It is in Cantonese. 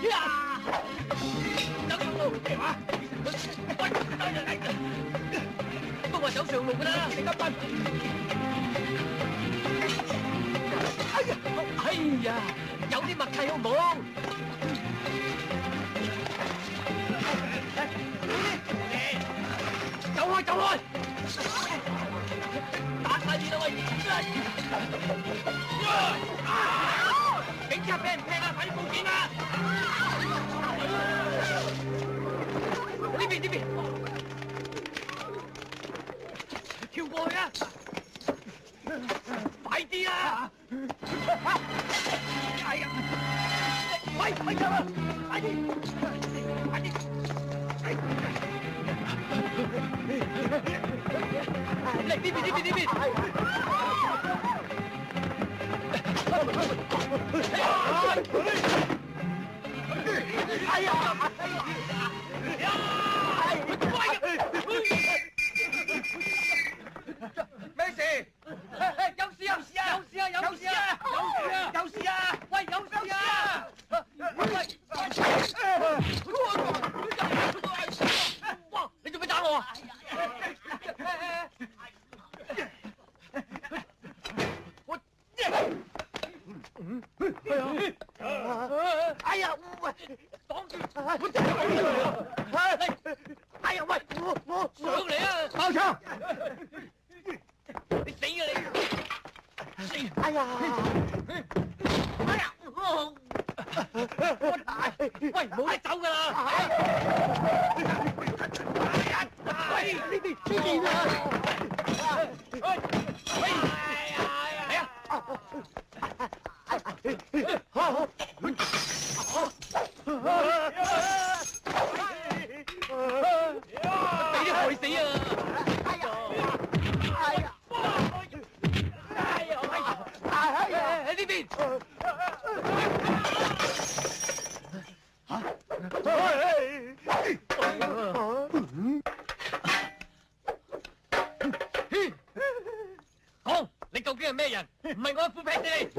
走上路咩話？喂，都話走上路噶啦，你急奔！哎呀，有啲默契好唔好？走開，走開！打晒你啦喂！警察俾人踢啊！快啲報警啊！呢邊呢邊，跳過去啊！快啲啦！哎呀！喂，咪走啊！快啲！快啲！嚟呢邊呢邊呢邊！哎呀！咩事？有事啊！有事啊！有事啊！有事啊！有事啊！喂，有事啊！哇！你做咩打我啊？哎呀！喂，擋住！哎呀！喂，我上嚟啊！爆槍！你死啊你！死！哎呀！哎呀！喂，冇得走噶啦！喂，呢邊啊！喂！嚟啊！俾啲害死啊！哎呀！哎呀！哎呀！哎呀！喺呢邊。講，你究竟係咩人？唔係我一副劈死你！